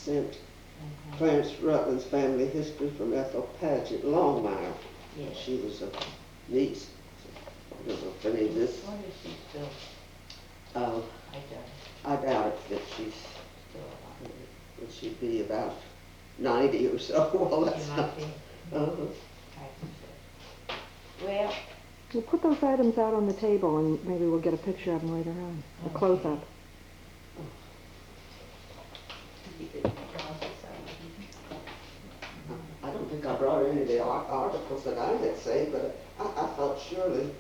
sent Clarence Rutland's family history from Ethel Paget Longmire. Yes. She was a niece. So I don't know if any of this. What is she still? Uh, I doubt it that she's Still alive. Would she be about 90 or so? Well, that's She not. might be. Well, We'll put those items out on the table and maybe we'll get a picture of them later on, a close-up. I don't think I brought any of the articles that I had saved, but I thought surely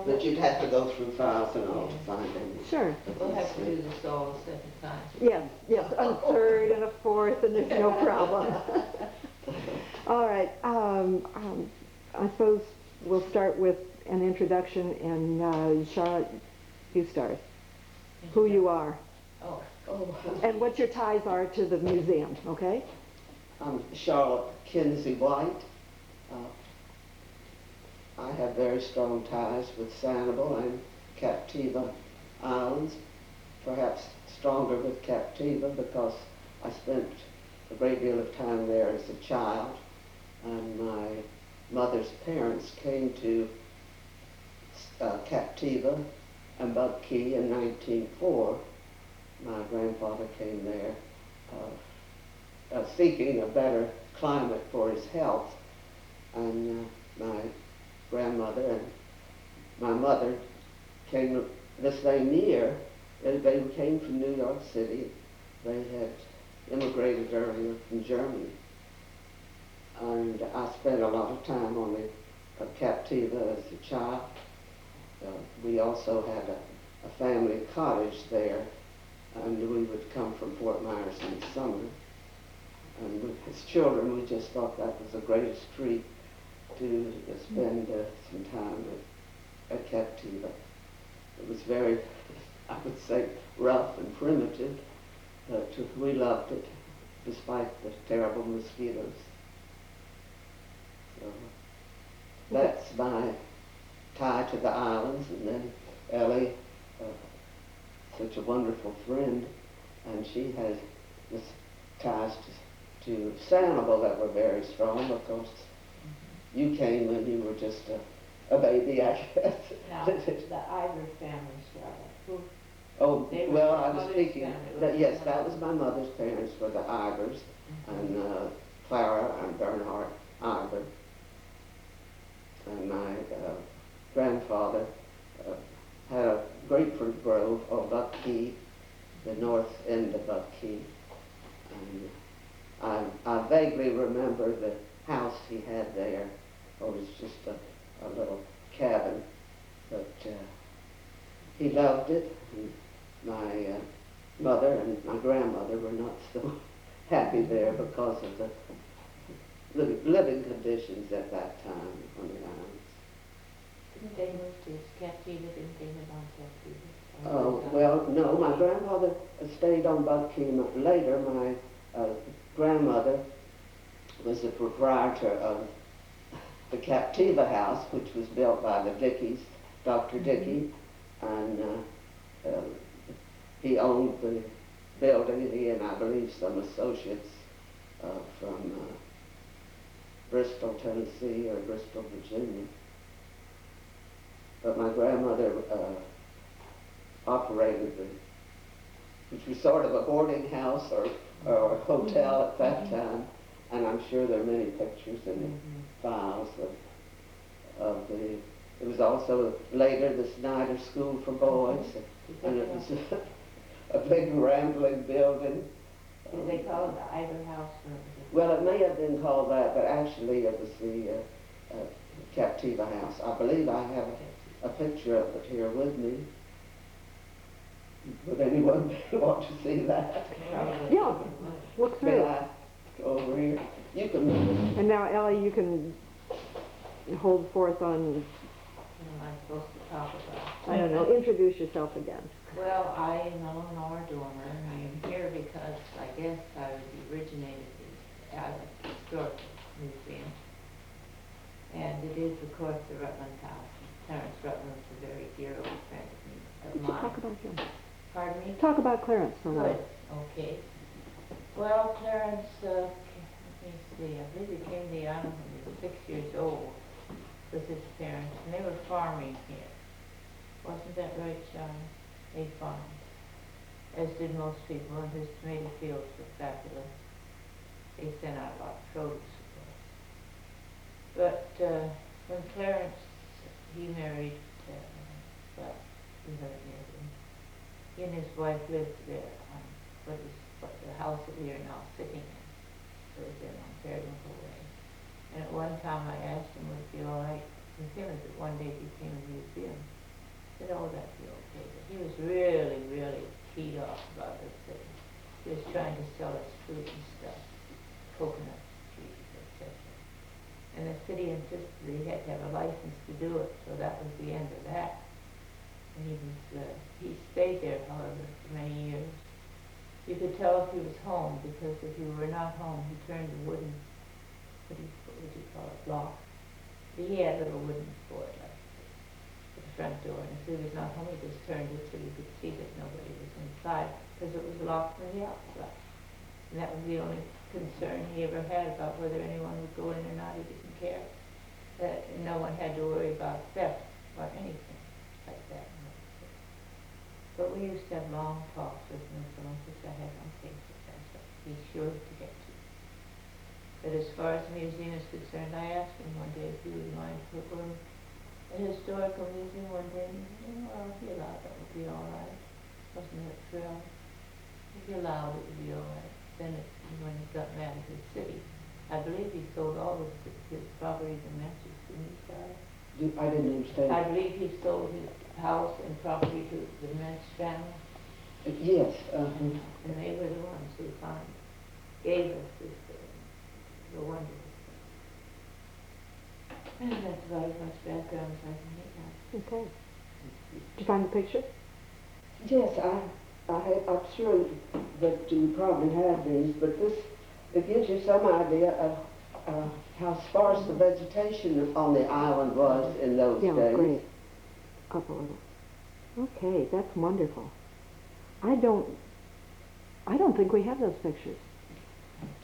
that you'd have to go through files and all to find them. Sure. we'll have to do this all a second time. Yes, a third and a fourth, and there's no problem. All right, I suppose we'll start with an introduction, and Charlotte, you start. Who you are, Oh. and what your ties are to the museum, okay? I'm Charlotte Kinzie White. I have very strong ties with Sanibel and Captiva Islands, perhaps stronger with Captiva because I spent a great deal of time there as a child, and my mother's parents came to Captiva and Buck Key in 1904. My grandfather came there seeking a better climate for his health, and my grandmother and my mother came the same year. They came from New York City. They had immigrated earlier from Germany. And I spent a lot of time on the Captiva as a child. We also had a family cottage there, and we would come from Fort Myers in the summer. And as children, we just thought that was the greatest treat to spend some time at Captiva. It was very, I would say, rough and primitive, but we loved it, despite the terrible mosquitoes. So that's my tie to the islands. And then Ellie, such a wonderful friend, and she has this ties to Sanibel that were very strong because you came when you were just a baby, I guess. Now, the Eyber family, Charlotte. Oh, well, I was speaking, yes, that was my mother's parents were the Eybers, and Clara and Bernhard Eyber. And my grandfather had a grapefruit grove on Buck Key, the north end of Buck Key. And I vaguely remember the house he had there. It was just a little cabin, but he loved it. And my mother and my grandmother were not so happy there because of the living conditions at that time on the islands. Didn't they move to Captiva? Didn't they live on Captiva? Oh, well, no, my grandfather stayed on Buck Key later. My grandmother was the proprietor of the Captiva house, which was built by the Dickies, Dr. Dickey, and he owned the building, he and I believe some associates from Bristol, Tennessee, or Bristol, Virginia. But my grandmother operated which was sort of a boarding house or a hotel at that time, and I'm sure there are many pictures in the files of the. It was also later the Snyder School for Boys, and it was a big rambling building. Did they call it the Eyber House? Well, it may have been called that, but actually it was the Captiva House. I believe I have a picture of it here with me. Would anyone want to see that? Yeah, look through. Over here. You can. And now, Ellie, you can hold forth on. What am I supposed to talk about? I don't know. Introduce yourself again. Well, I am Elinor Dormer, and I am here because I guess I originated out of Historical Museum. And it is, of course, the Rutland House. Terence Rutland was a very dear old friend of mine. Talk about him. Pardon me? Talk about Clarence for a Good, while. okay. Well, Clarence, let me see, I believe he came to the island when he was 6 years old with his parents, and they were farming here. Wasn't that right, John? They farmed, as did most people, and his tomato fields were fabulous. They sent out a lot of produce, of course. But when Clarence, he married, well, we heard near him. He and his wife lived there on what the house that we are now sitting in. It was in on Periwinkle Way. And at one time I asked him would it be all right with him if it one day became a museum. He said, oh, that'd be okay. But he was really, really keyed off about this thing. He was trying to sell us fruit and stuff, coconut trees, etc. And the city insisted that he had to have a license to do it, so that was the end of that. And he stayed there, however, for many years. You could tell if he was home, because if he were not home, he turned the wooden, what would you call it, lock. He had a little wooden board, like, at the front door, and if he was not home, he just turned it so you could see that nobody was inside, because it was locked from the outside. And that was the only concern he ever had about whether anyone would go in or not. He didn't care. That no one had to worry about theft or anything like that. But we used to have long talks with him, some of which I have on tape, but he's sure to get to. But as far as the museum is concerned, I asked him one day if he would mind if it were a historical museum one day, and he said, well, if he allowed, that would be all right. Wasn't it thrilled? If he allowed, it would be all right. Then when he got mad at his city, I believe he sold all of his properties in Manchester, didn't he, Sarah? I didn't understand. I believe he sold his house and property to the Mensch family. Yes. And they were the ones who gave us this, the wonderful thing. And that's about as much background as I can make out. Okay. Did you find the picture? Yes, I'm sure that you probably have these, but it gives you some idea of how sparse the vegetation on the island was in those days. Yeah, great. Up a little. Okay, that's wonderful. I don't think we have those pictures.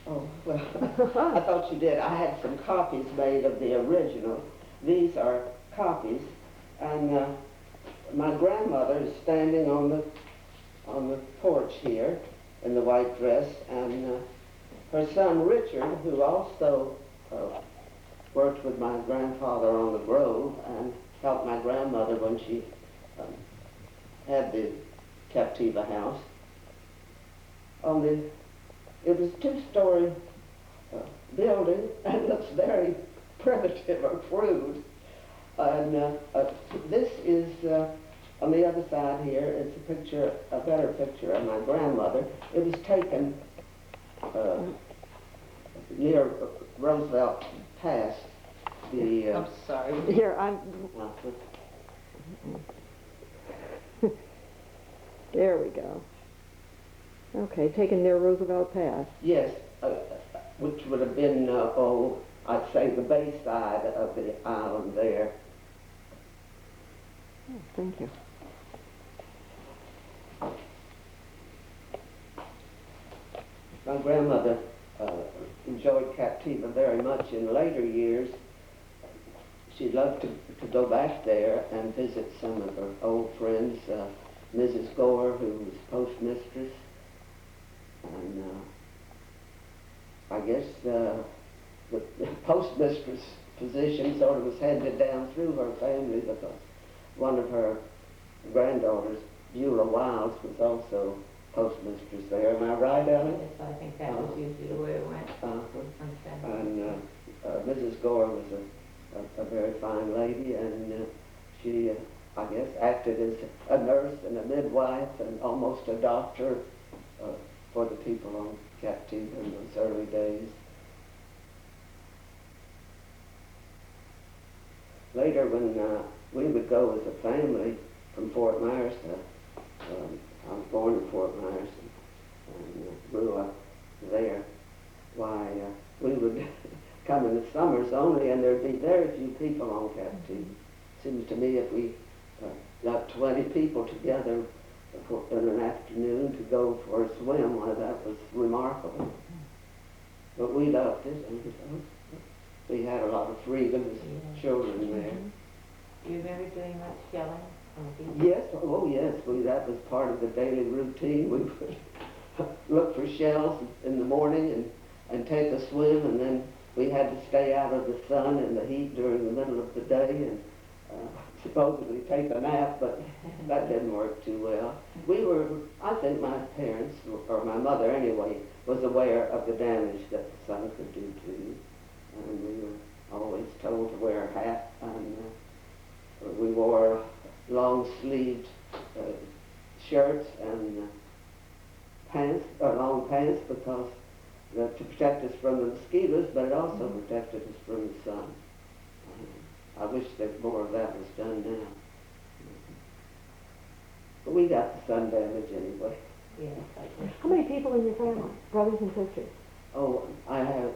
Oh, well, I thought you did. I had some copies made of the original. These are copies, and my grandmother is standing on the porch here in the white dress, and her son Richard, who also worked with my grandfather on the Grove and helped my grandmother when she had the Captiva house. It was a two-story building, and it looks very primitive or crude. And this is, on the other side here, it's a better picture of my grandmother. It was taken near Roosevelt Pass. I'm sorry. Here, there we go. Okay, taken near Roosevelt Pass. Yes, which would have been, I'd say the bay side of the island there. Oh, thank you. My grandmother enjoyed Captiva very much in later years. She loved to go back there and visit some of her old friends, Mrs. Gore, who was postmistress, and I guess the postmistress position sort of was handed down through her family because one of her granddaughters, Beulah Wilds, was also postmistress there. Am I right, Ellen? Yes, I think that was usually the way it went. And Mrs. Gore was a very fine lady, and she, I guess, acted as a nurse and a midwife and almost a doctor for the people on Captiva in those early days. Later, when we would go as a family from Fort Myers I was born in Fort Myers and grew up there. Why, we would come in the summers only, and there'd be very few people on Captiva. Seems to me if we got 20 people together in an afternoon to go for a swim. Why, that was remarkable. But we loved it, and we had a lot of freedom as children there. Do you remember doing much shelling on the beach? Yes, oh yes, that was part of the daily routine. We would look for shells in the morning and take a swim, and then we had to stay out of the sun and the heat during the middle of the day and supposedly take a nap, but that didn't work too well. I think my parents, or my mother anyway, was aware of the damage that the sun could do to you. And we were always told to wear a hat, and we wore long-sleeved shirts and pants, or long pants, because to protect us from the mosquitoes, but it also protected us from the sun. I wish that more of that was done now. But we got the sun damage anyway. Yes, I do. How many people in your family, brothers and sisters? Oh, I have,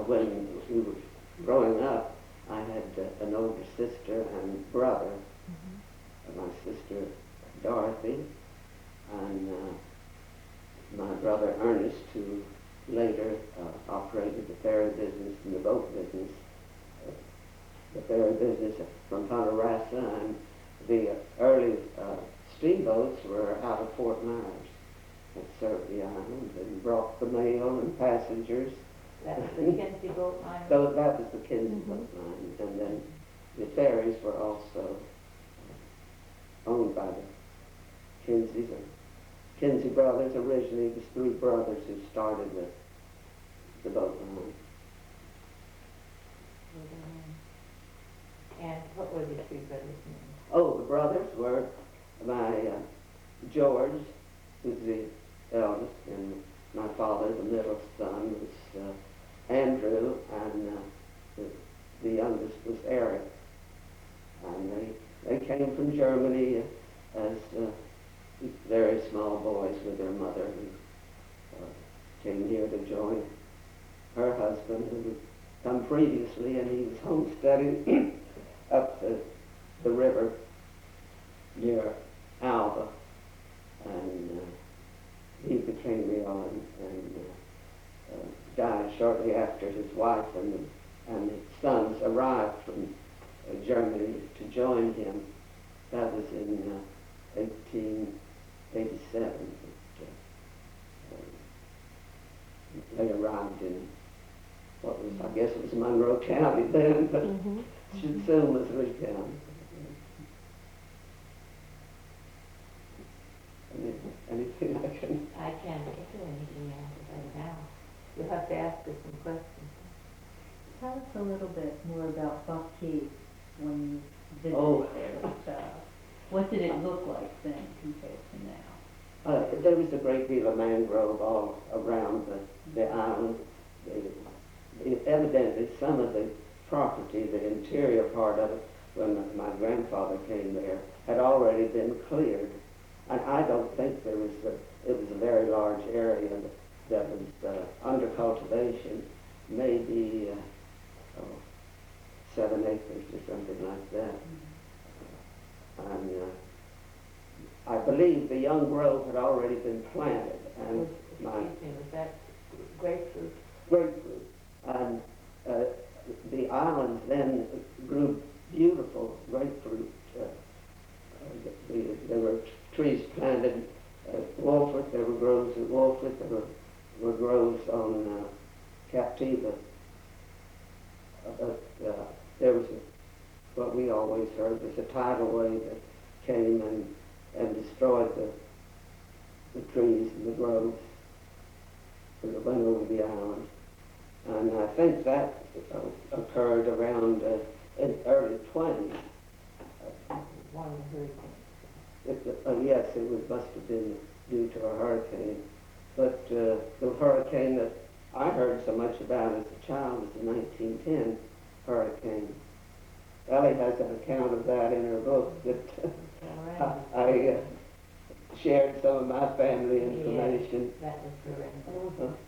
when we were growing up, I had an older sister and brother. My sister Dorothy, and my brother Ernest, who later operated the ferry business and the boat business. The ferry business from Punta Rassa, and the early steamboats were out of Fort Myers that served the island and brought the mail and passengers. That was the Kinzie boat line? So that was the Kinzie boat line, and then the ferries were also owned by the Kinzie brothers. Originally, it was three brothers who started with the boat line. And what were the three brothers' names? Oh, the brothers were my George, who's the eldest, and my father, the middle son, was Andrew, and the youngest was Eric. And they came from Germany as very small boys with their mother, who came here to join her husband, who had come previously, and he was homesteading up the river near Alva, and he became ill and died shortly after his wife and his sons arrived from Germany to join him. That was in 1887. They arrived in what was, I guess it was Monroe County then, but should soon was Lee County. Anything I can... I can't think of anything else right now. You'll have to ask us some questions. Tell us a little bit more about Buck Key when you visited there as a child. What did it look like then compared to now? There was a great deal of mangrove all around the island. Evidently, some of the property, the interior part of it, when my grandfather came there, had already been cleared. And I don't think it was a very large area that was under cultivation, maybe 7 acres or something like that. And I believe the young grove had already been planted. And Was that grapefruit? Grapefruit. And the islands then grew beautiful grapefruit. There were trees planted at Wolford, there were groves at Wolford, there were groves on Captiva. There was what we always heard was a tidal wave that came and destroyed the trees and the groves that went over the island. And I think that occurred around in early 20s. One of the hurricanes. Yes, must have been due to a hurricane. But the hurricane that I heard so much about as a child was the 1910 hurricane. Ellie has an account of that in her book that I shared some of my family information. Yes, that was correct.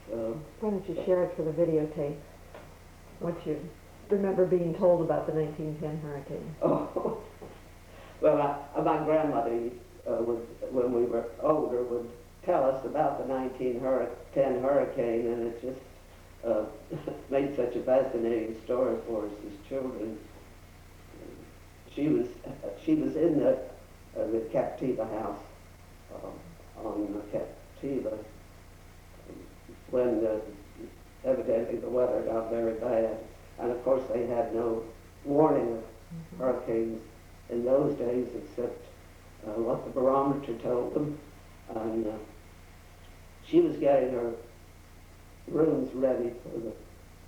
So, Why don't you share it for the videotape, once you remember being told about the 1910 hurricane? oh, Well, my grandmother would, when we were older, would tell us about the 1910 hurricane, and it just made such a fascinating story for us as children. She was in the Captiva house on Captiva when evidently the weather got very bad, and of course they had no warning of hurricanes in those days except what the barometer told them. And she was getting her rooms ready for the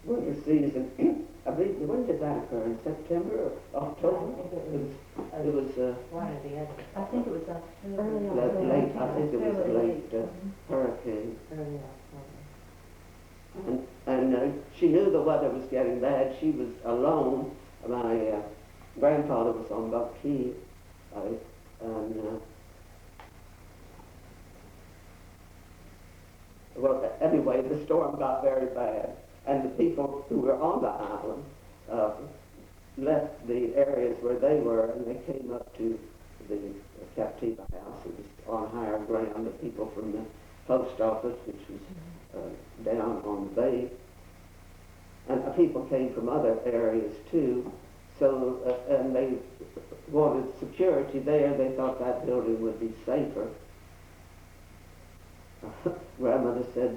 winter season. I believe, when did that occur? In September or October? It was one or the other. I think it was October. late. I think it was a late Mhm. hurricane. Early October. And she knew the weather was getting bad. She was alone. My grandfather was on Buck Key, and well, anyway, the storm got very bad, and the people who were on the island left the areas where they were, and they came up to the Captiva house. It was on higher ground. The people from the post office, which was down on the bay, and people came from other areas too. So, and they wanted security there. They thought that building would be safer. Grandmother said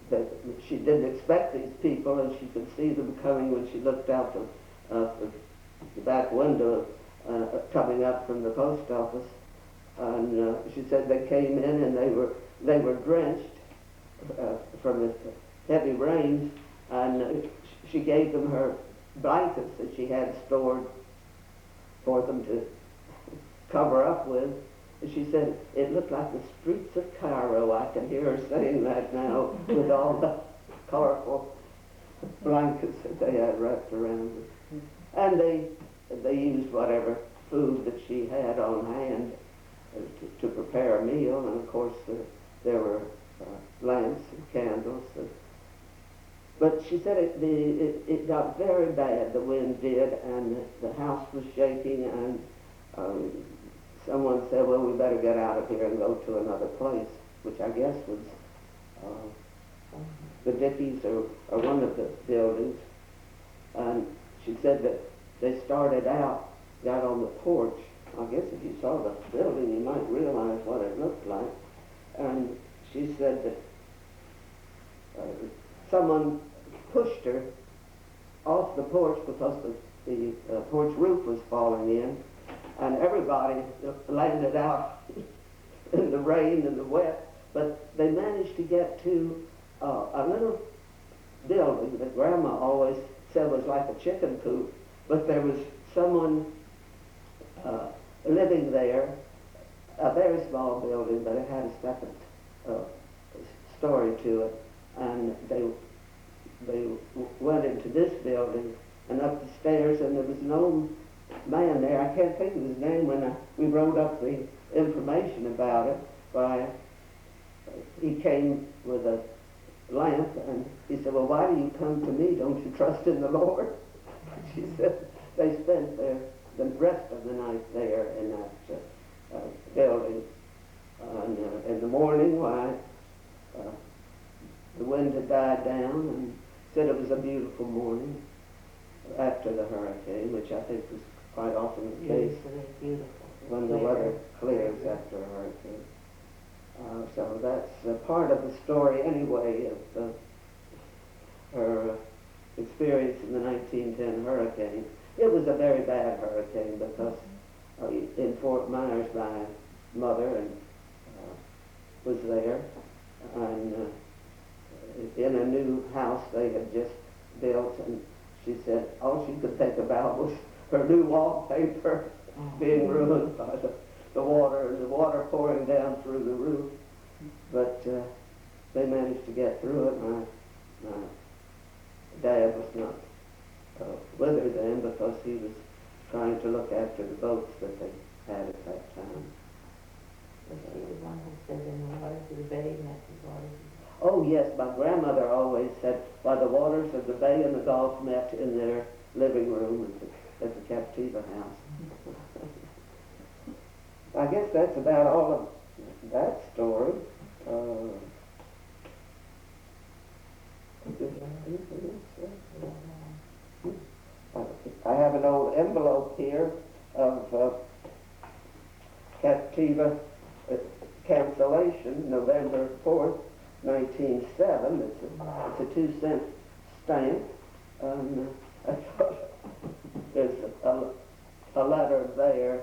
that she didn't expect these people, and she could see them coming when she looked out the back window coming up from the post office. And she said they came in and they were drenched from the heavy rains, and she gave them her blankets that she had stored for them to cover up with. And she said it looked like the streets of Cairo. I can hear her saying that now with all the colorful blankets that they had wrapped around her. And they used whatever food that she had on hand to prepare a meal, and of course there were lamps and candles. But she said it got very bad, the wind did, and the house was shaking, and someone said, well, we better get out of here and go to another place, which I guess was the Dickies or one of the buildings. And she said that they started out, got on the porch. I guess if you saw the building, you might realize what it looked like. And she said that someone pushed her off the porch because the porch roof was falling in, and everybody landed out in the rain and the wet, but they managed to get to a little building that Grandma always said was like a chicken coop, but there was someone living there, a very small building, but it had a second story to it, and they went into this building and up the stairs, and there was an old man there. I can't think of his name when we wrote up the information about it, but he came with a lamp, and he said, well, why do you come to me? Don't you trust in the Lord? She said they spent the rest of the night there in that building. And in the morning, why, the wind had died down, and said it was a beautiful morning after the hurricane, which I think was quite often the case when the weather clears after a hurricane. So that's part of the story anyway of her experience in the 1910 hurricane. It was a very bad hurricane because in Fort Myers my mother was there, and in a new house they had just built, and she said all she could think about was her new wallpaper being ruined by the water, and the water pouring down through the roof. But they managed to get through it. My dad was not with her then because he was trying to look after the boats that they had at that time. Was she the one who said in the waters of the bay, not the waters? Oh yes, my grandmother always said, why the waters of the bay and the Gulf met in their living room at the Captiva house. I guess that's about all of that story. Uh, I have an old envelope here of Captiva cancellation, November 4th, 1907. It's a 2-cent stamp. I thought there's a letter there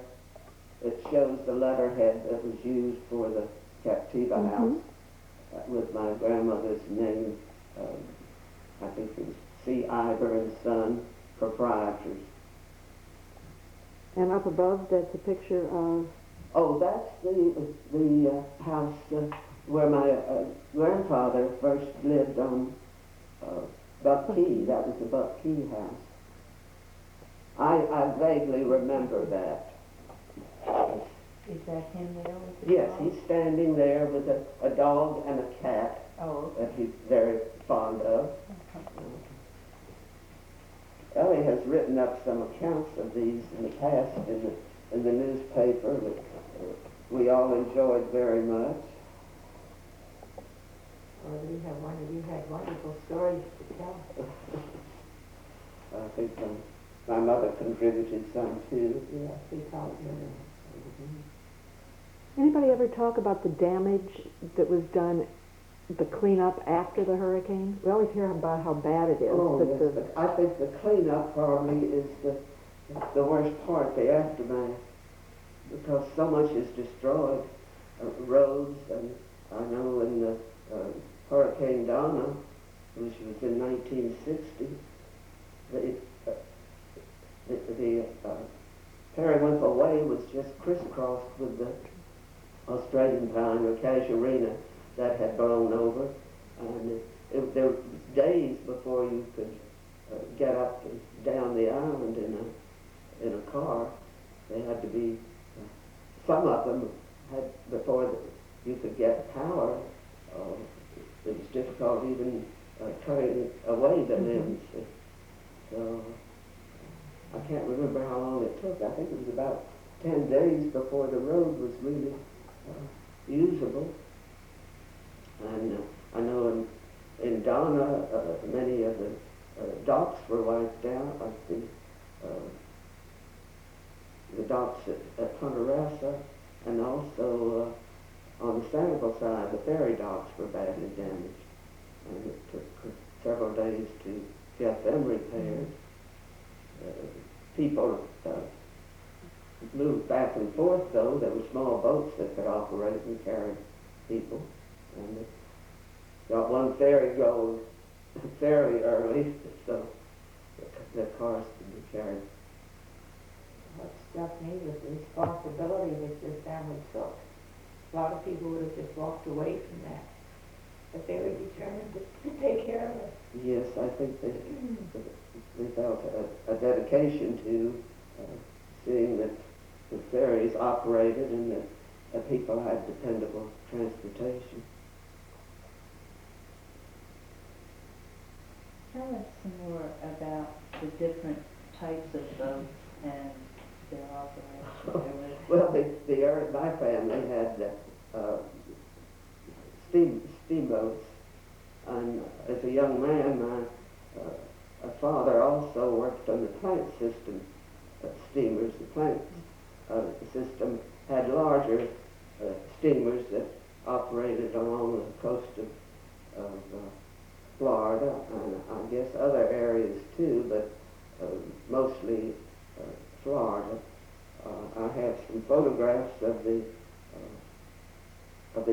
that shows the letterhead that was used for the Captiva house with my grandmother's name. I think it was C. Eyber and Son, proprietors. And up above, that's a picture of... Oh, that's the house where my grandfather first lived on Buck Key. That was the Buck Key house. I vaguely remember that. Is that him there with the Yes, dog? he's standing there with a dog and a cat Oh, that he's very fond of. Ellie has written up some accounts of these in the past in the newspaper that we all enjoyed very much. Well, you had wonderful stories to tell. I think my mother contributed some too. Yes, we talked about it. Anybody ever talk about the damage that was done, the cleanup after the hurricane? We always hear about how bad it is. Oh, but yes, the, but I think the cleanup probably is the worst part, the aftermath, because so much is destroyed. Roads, and I know in the Hurricane Donna, which was in 1960, the Periwinkle Way was just crisscrossed with the Australian Pine or Casuarina that had blown over, and there were days before you could get up and down the island in a car. They had to be some of them had before you could get power. It was difficult even cutting away the limbs. So I can't remember how long it took. I think it was about 10 days before the road was really usable. And I know in Donna, many of the docks were wiped out, like the docks at Punta Rasa, and also on the Sanibel side, the ferry docks were badly damaged. And it took several days to get them repaired. People moved back and forth, though. There were small boats that could operate and carry people. And they got one ferry going fairly early, so the cars could be carried. What struck me was the responsibility that your family took. A lot of people would have just walked away from that, but they were determined to take care of it. Yes, I think they felt a dedication to seeing that the ferries operated and that people had dependable transportation. tell us some more about the different types of boats and their operation. Well, my family had steamboats, and as a young man, my father also worked on the plant system steamers. The plant system had larger steamers that operated along the coast of Florida, and I guess other areas too, but mostly Florida. I have some photographs of the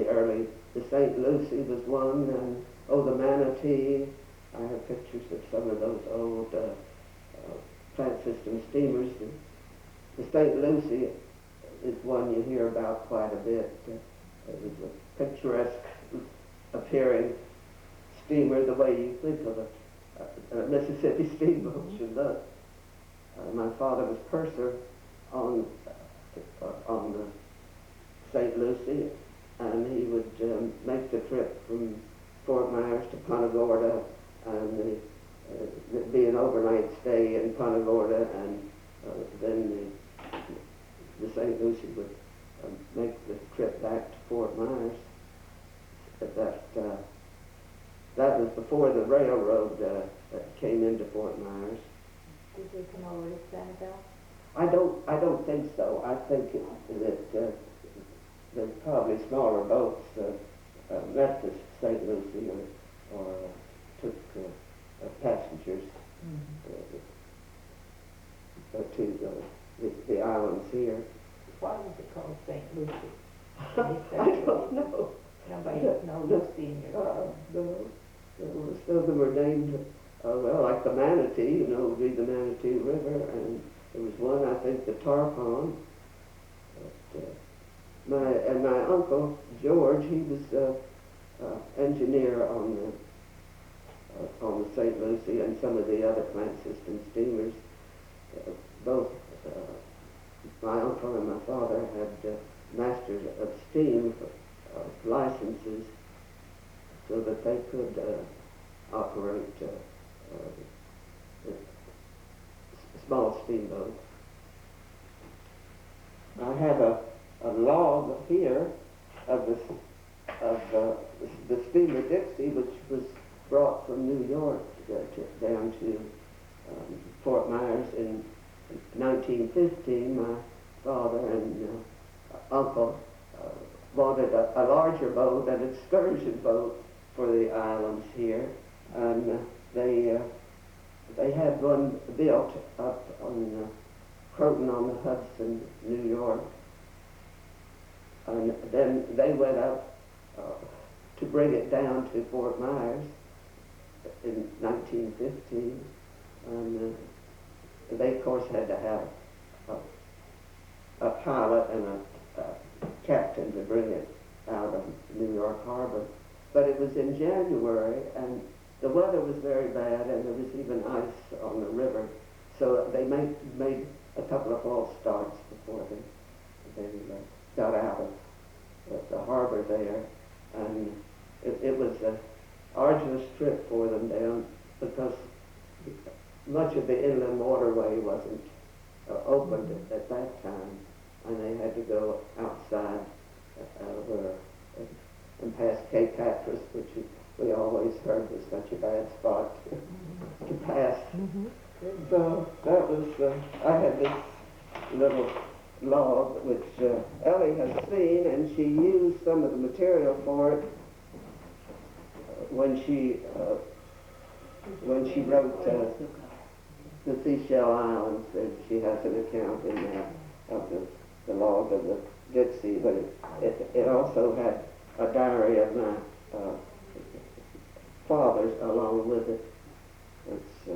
early. The St. Lucie was one, and the Manatee. I have pictures of some of those old plant system steamers. The St. Lucie is one you hear about quite a bit. It was a picturesque appearing steamer, the way you think of a Mississippi steamboat should look. My father was purser on the St. Lucie, and he would make the trip from Fort Myers to Punta Gorda, and there'd be an overnight stay in Punta Gorda, and then the St. Lucie would make the trip back to Fort Myers. That was before the railroad came into Fort Myers. Did they come over to Sanibel? I don't think so. I think that there's probably smaller boats left to St. Lucie or took passengers to the islands here. Why was it called St. Lucie? I don't know. Nobody knows Lucy in your No. Most of them are named, well, like the Manatee, would be the Manatee River, and there was one, I think, the Tarpon. But, my uncle George, he was engineer on the St. Lucie and some of the other plant system steamers. Both my uncle and my father had masters of steam licenses so that they could operate small steamboats. I have a log here of the steamer Dixie, which was brought from New York down to Fort Myers in 1915. My father and uncle wanted a larger boat, an excursion boat for the islands here, and they had one built up on Croton on the Hudson, New York, and then they went up to bring it down to Fort Myers in 1915, and they of course had to have a pilot and a captain to bring it out of New York Harbor. But it was in January, and the weather was very bad, and there was even ice on the river, so they made a couple of false starts before they got out of the harbor there, and it was an arduous trip for them down because much of the inland waterway wasn't opened at that time, and they had to go outside and past Cape Hatteras, which we always heard was such a bad spot to pass. So that was, I had this little log which Ellie has seen, and she used some of the material for it when she wrote the Seashell Islands. She has an account in that of the log of the Dixie, but it also had a diary of my father's along with it. It's,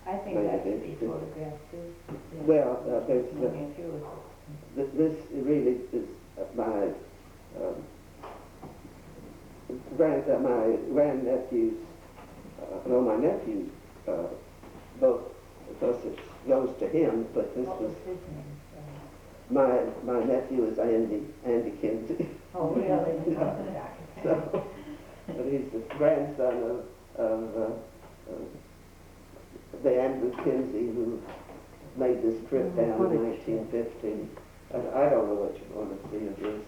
I think that should be photographed too. well, this really is my my grandnephews, no, my nephews, both, because it goes to him, but this What was was his name? my nephew is Andy Kinzie. Oh, really? So, but he's the grandson of the Andrew Kinzie who made this trip down in 1915. I don't know what you want to see of this,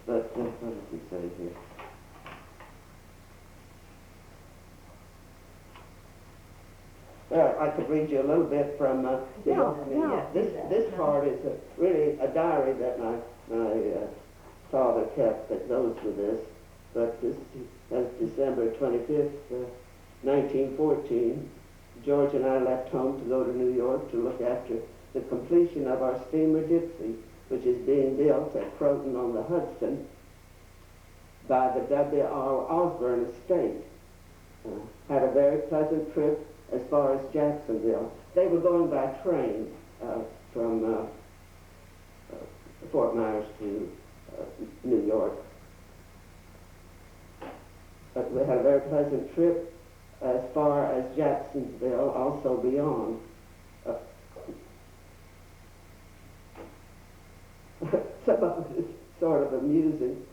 but what does he say here? Well, I could read you a little bit from the opening. yeah. This part is really a diary that my father kept that goes with this. But this is December 25th, 1914. George and I left home to go to New York to look after the completion of our steamer Dixie, which is being built at Croton on the Hudson by the W.R. Osborne estate. Had a very pleasant trip as far as Jacksonville. They were going by train from Fort Myers to New York. But we had a very pleasant trip as far as Jacksonville, also beyond. Some of it is sort of amusing.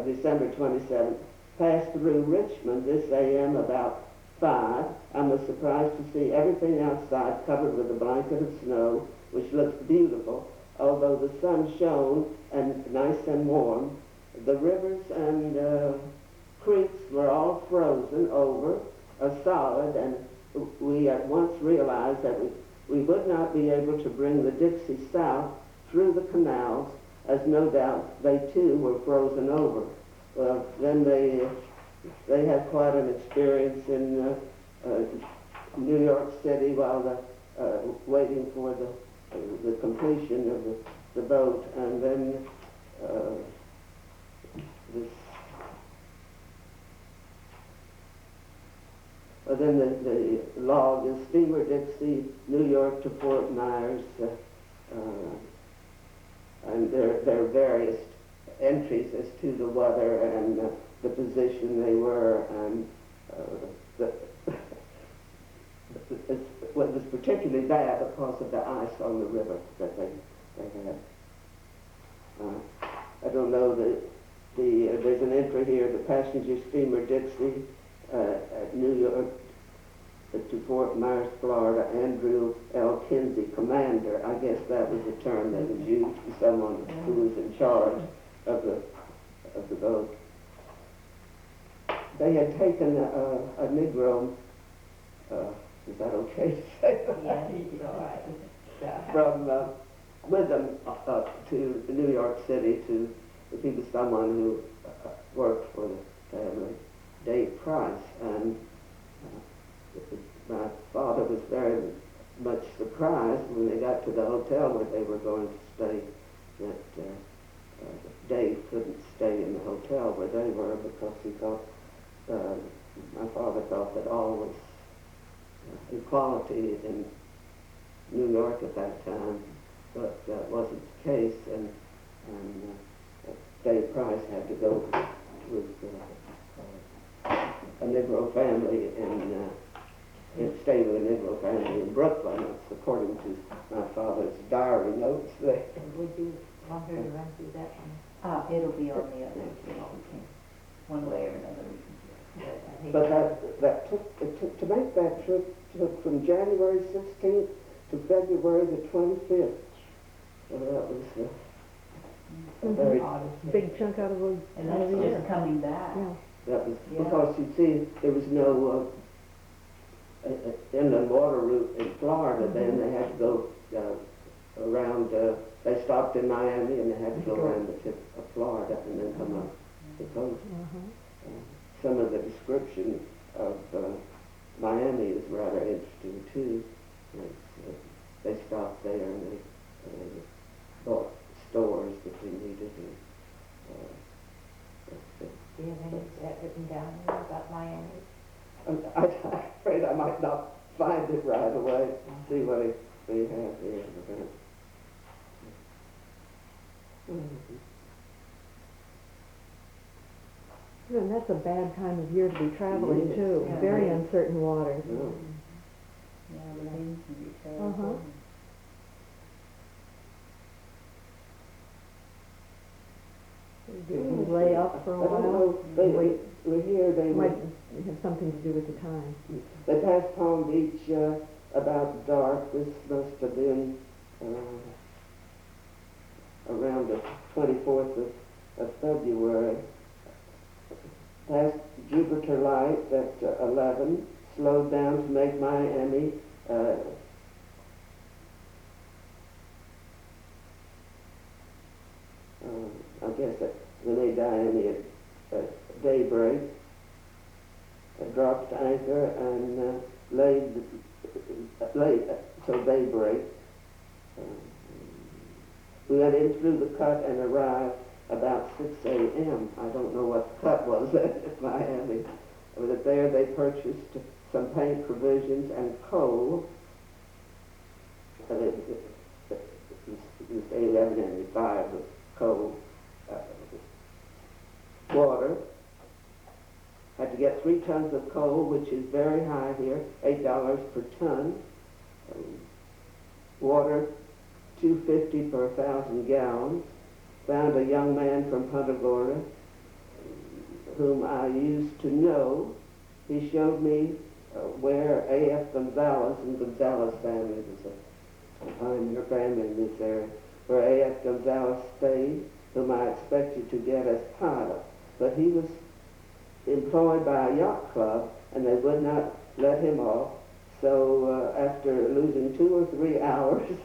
December 27th, passed through Richmond this a.m. about 5. I was surprised to see everything outside covered with a blanket of snow, which looks beautiful. although the sun shone and nice and warm, the rivers and creeks were all frozen over, solid, and we at once realized that we would not be able to bring the Dixie south through the canals, as no doubt they too were frozen over. Well, then they had quite an experience in New York City while waiting for the completion of the boat, and then the log is Steamer Dixie, New York to Fort Myers, and there are various entries as to the weather and the position they were, and what was particularly bad because of the ice on the river that they had. I don't know, there's an entry here, the passenger steamer Dixie at New York to Fort Myers, Florida, Andrew L. Kinzie, commander. I guess that was a term that was used for someone who was in charge of the boat. They had taken a Negro, is that okay to say? Yes, it's all right. From with them to New York City to, if he was someone who worked for the family, Dave Price, and my father was very much surprised when they got to the hotel where they were going to stay that Dave couldn't stay in the hotel where they were, because he thought, my father thought that all was equality in New York at that time, but that wasn't the case, and Dave Price had to go with a Negro family and stay with a Negro family in Brooklyn. It's according to my father's diary notes there. Would you want her to run through that one? It'll be on the other, one way or another. But to make that trip took from January 16th to February the 25th. So that was a very Big chunk out of the And that's just coming back. Yeah. that was because you see there was no inland water route in Florida. Then they had to go around. They stopped in Miami and they had to go around the tip of Florida and then come up the coast. Some of the description of Miami is rather interesting too. They stopped there and they bought stores that they needed. Do you have any of that written down about Miami? I'm afraid I might not find it right away. See what they have here. And that's a bad time of year to be traveling Yes. too. Yeah. Very uncertain waters. No. Yeah, the winds can be terrible. You lay up for a I don't while. know. They were here. They Might were. have something to do with the time. They passed Palm Beach about dark. This must have been around the 24th of February. Passed Jupiter Light at 11. Slowed down to make Miami. I guess they made Miami at daybreak. Dropped anchor and laid till daybreak. We went in through the cut and arrived about 6 a.m. I don't know what the cut was at Miami. But there they purchased some paint, provisions, and coal. It was 11.95 with coal. Water. Had to get 3 tons of coal, which is very high here, $8 per ton. Water, $2.50 per 1,000 gallons. Found a young man from Punta Gorda, whom I used to know. He showed me where A.F. Gonzalez and Gonzalez family was a pioneer family in this area. where A.F. Gonzalez stayed, whom I expected to get as pilot. But he was employed by a yacht club, and they would not let him off. So after losing 2 or 3 hours,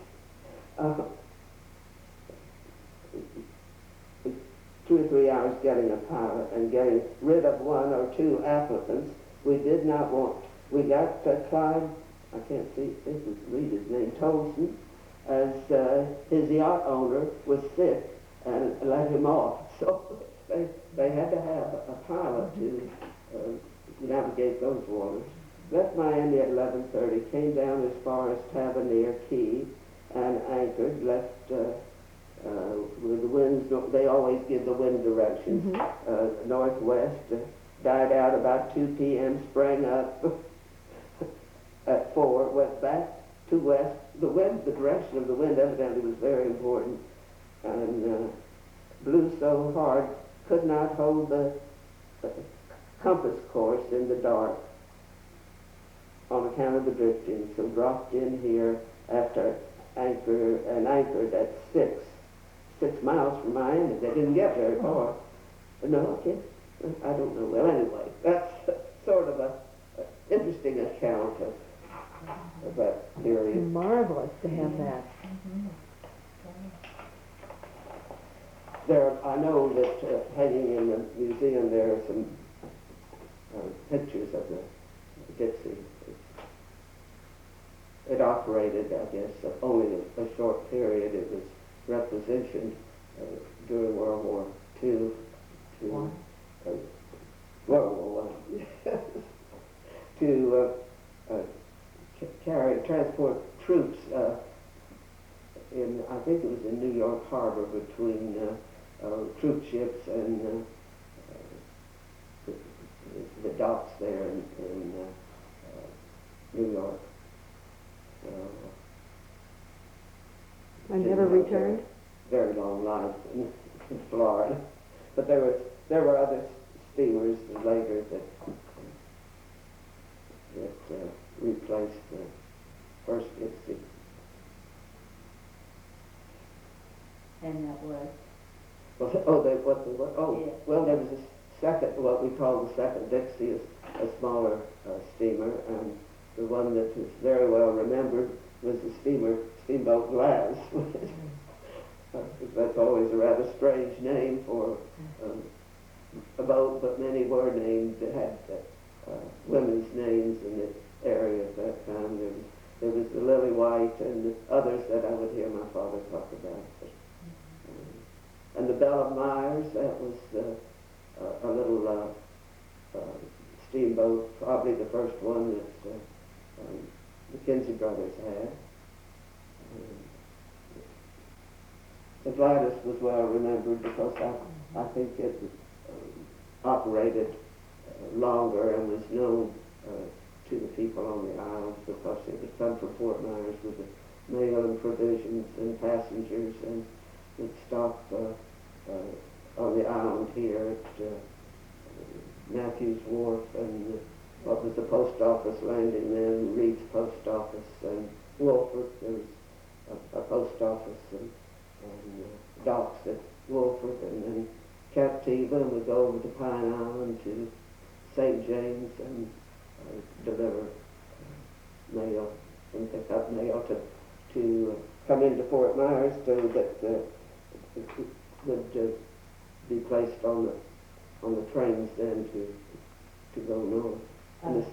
2 or 3 hours getting a pilot and getting rid of 1 or 2 applicants, we did not want. We got Clyde, I can't read his name, Tolson, as his yacht owner was sick and let him off. So they had to have a pilot to navigate those waters. Left Miami at 11:30, came down as far as Tavernier Key and anchored, left with the winds, they always give the wind directions, northwest, died out about 2 p.m., sprang up at 4, went back to west. The direction of the wind evidently was very important, and blew so hard, could not hold the compass course in the dark on account of the drifting, so dropped in here after anchored at 6 miles from Miami. They didn't get very far. No, I don't know. Well, anyway, that's sort of a interesting account of that period. Marvelous to have that. I know that hanging in the museum there are some pictures of the Dixie. It operated, I guess, only a short period. It was requisitioned during World War II to World War I to transport troops I think it was in New York Harbor between troop ships and the docks there in New York. I never returned? Very long life in Florida. But there were other steamers later that replaced the first Dixie. And that was? Well, there was a second, what we call the second Dixie, is a smaller steamer, and the one that is very well remembered was the steamboat Glass. That's always a rather strange name for a boat, but many were named that had women's names in the area at that time. There was the Lily White and others that I would hear my father talk about. And the Belle of Myers, that was a little steamboat, probably the first one that the Kinzie brothers had. The Gladys was well remembered because I think it operated longer and was known to the people on the island because it would come from Fort Myers with the mail and provisions and passengers, and would stop on the island here at Matthews Wharf and what was the post office landing then, Reed's post office, and Wolford. There was a post office and docks at Wolford, and then Captiva, and would go over to Pine Island to St. James and deliver mail and pick up mail to come into Fort Myers so that it would be placed on the trains then to go north. And this,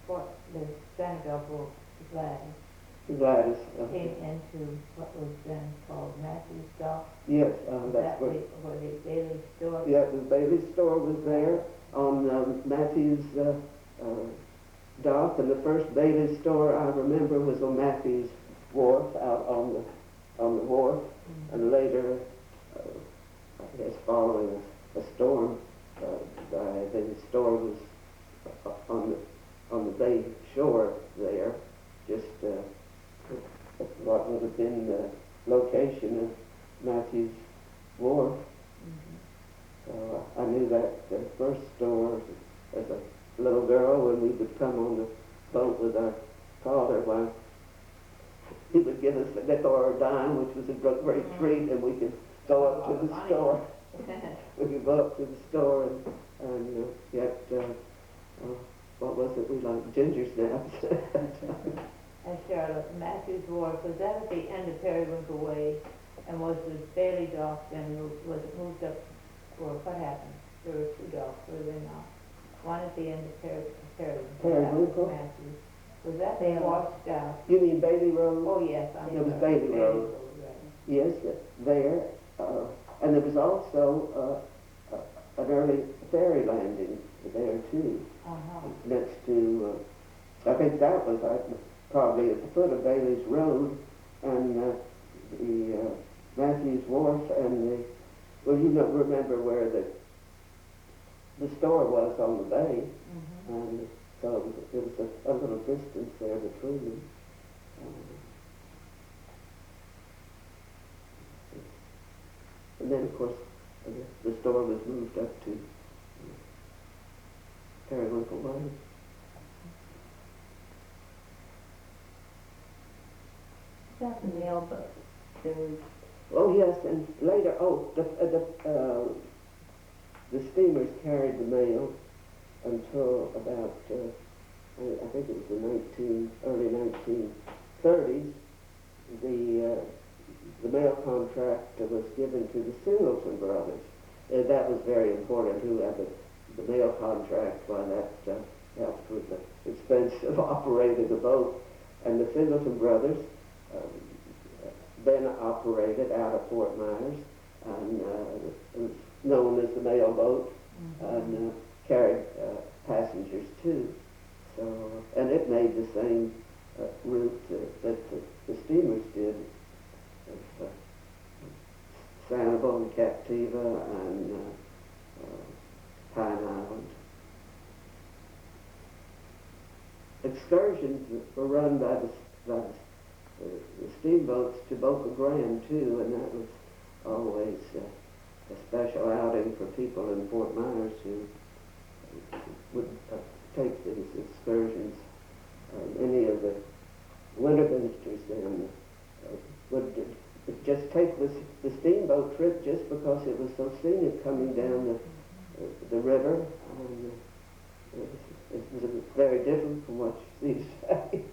was the Senegal boat, Gladys. came into what was then called Matthew's Dock? Yes, that's where the Bailey store? Yeah, the Bailey store was there on Matthews dock, and the first Bailey store I remember was on Matthews Wharf, out on the wharf, and later, I guess following a storm, the store was on the bay shore there, just what would have been the location of Matthews Wharf. So I knew that the first store as a little girl when we would come on the boat with our father. Why, he would give us a nickel or a dime, which was a great treat, and we could go up to the store. We could go up to the store and get, what was it we liked? Ginger snaps. And Charlotte, Matthew's Wharf, was that at the end of Periwinkle Way? And was the Bailey dock then, was it moved up, or what happened? There were two docks, were there not? One at the end of Periwinkle. Periwinkle? Matthews. Was that they washed out? You mean Bailey Road? Oh, yes. It was Bailey Road. Right. Yes, there. And there was also an early ferry landing there too. Next to, I think that was probably at the foot of Bailey's Road, and the Matthews Wharf and the, well, you don't remember where the store was on the bay, and so it was a little distance there between them. And then, of course, the store was moved up to Periwinkle Way. Back in the elbow, there was, Oh yes, and later, the steamers carried the mail until about, I think it was the early 1930s. The mail contract was given to the Singleton brothers. That was very important, who had the mail contract, while that helped with the expense of operating the boat. And the Singleton brothers then operated out of Fort Myers, and it was known as the mail boat, and carried passengers too. So, and it made the same route that the steamers did, of Sanibel and Captiva and Pine Island. Excursions were run by the steamboats to Boca Grande too, and that was always a special outing for people in Fort Myers who would take these excursions. Many of the winter visitors then would just take the steamboat trip just because it was so scenic coming down the river. And it was very different from what you see today.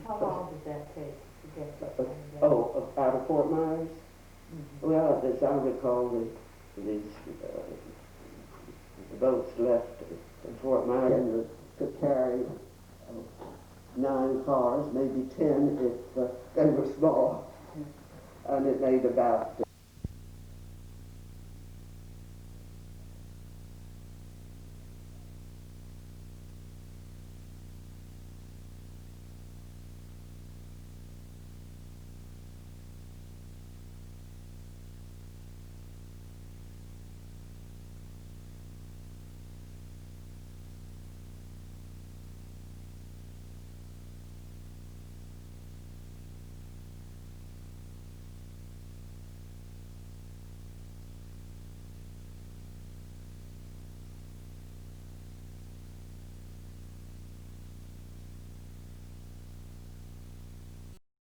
How long did that take to get to out of Fort Myers? Well, as I recall, the boats left Fort Myers and could carry 9 cars, maybe 10 if they were small, and it made about